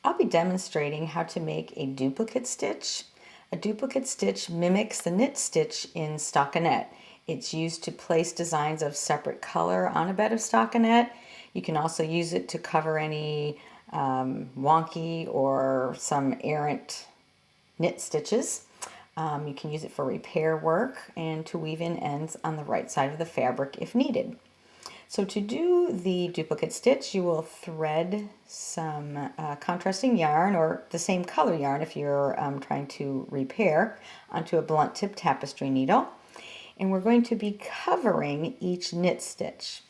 I'll be demonstrating how to make a duplicate stitch. A duplicate stitch mimics the knit stitch in stockinette. It's used to place designs of separate color on a bed of stockinette. You can also use it to cover any wonky or some errant knit stitches. You can use it for repair work and to weave in ends on the right side of the fabric if needed. So to do the duplicate stitch, you will thread some contrasting yarn or the same color yarn if you're trying to repair onto a blunt tip tapestry needle. And we're going to be covering each knit stitch.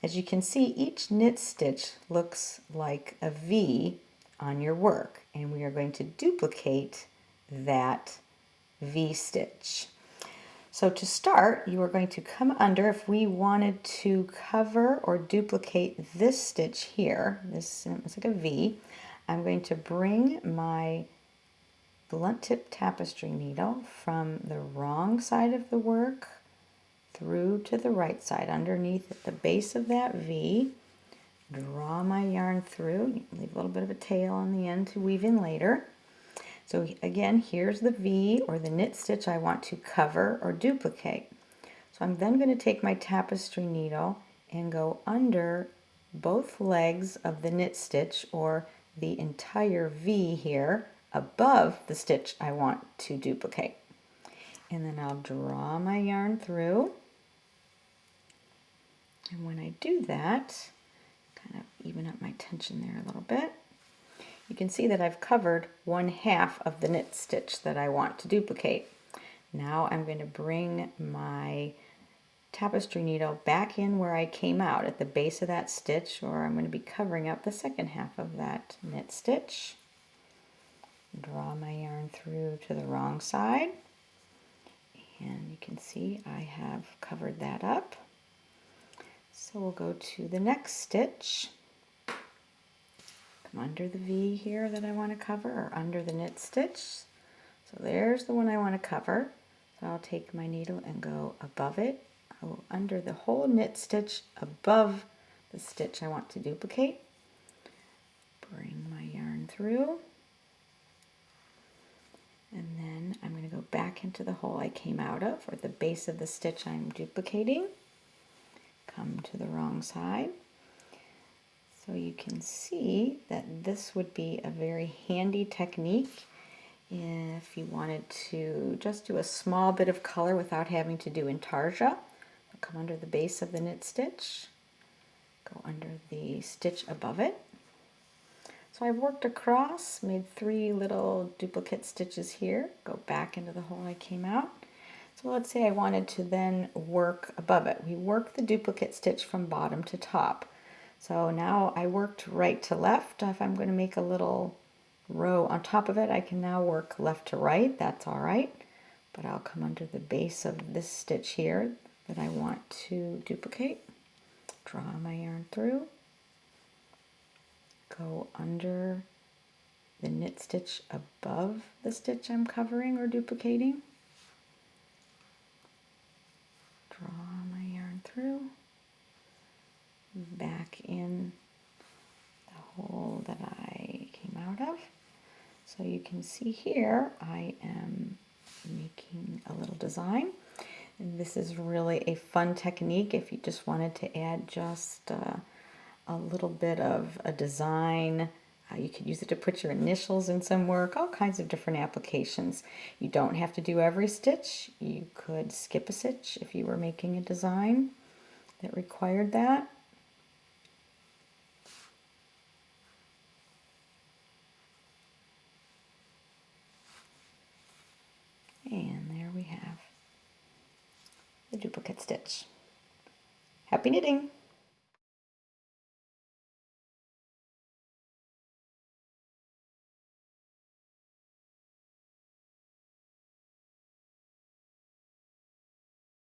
As you can see, each knit stitch looks like a V on your work, and we are going to duplicate that V stitch. So to start, you are going to come under. If we wanted to cover or duplicate this stitch here, this looks like a V, I'm going to bring my blunt tip tapestry needle from the wrong side of the work through to the right side, underneath at the base of that V, draw my yarn through, leave a little bit of a tail on the end to weave in later. So again, here's the V or the knit stitch I want to cover or duplicate. So I'm then going to take my tapestry needle and go under both legs of the knit stitch or the entire V here above the stitch I want to duplicate. And then I'll draw my yarn through. And when I do that, kind of even up my tension there a little bit, you can see that I've covered 1/2 of the knit stitch that I want to duplicate. Now I'm going to bring my tapestry needle back in where I came out at the base of that stitch, or I'm going to be covering up the second half of that knit stitch. Draw my yarn through to the wrong side, and you can see I have covered that up. So we'll go to the next stitch. Under the V here that I want to cover, or under the knit stitch. So there's the one I want to cover. So I'll take my needle and go above it, go under the whole knit stitch above the stitch I want to duplicate. Bring my yarn through. And then I'm going to go back into the hole I came out of, or the base of the stitch I'm duplicating. Come to the wrong side. So you can see that this would be a very handy technique if you wanted to just do a small bit of color without having to do intarsia. Come under the base of the knit stitch, go under the stitch above it. So I've worked across, made 3 little duplicate stitches here, go back into the hole I came out. So let's say I wanted to then work above it. We work the duplicate stitch from bottom to top. So now I worked right to left. If I'm going to make a little row on top of it, I can now work left to right. That's all right. But I'll come under the base of this stitch here that I want to duplicate. Draw my yarn through. Go under the knit stitch above the stitch I'm covering or duplicating. Draw my yarn through. Back in the hole that I came out of. So you can see here I am making a little design. And this is really a fun technique if you just wanted to add just a little bit of a design. You could use it to put your initials in some work, all kinds of different applications. You don't have to do every stitch. You could skip a stitch if you were making a design that required that. And there we have the duplicate stitch. Happy knitting!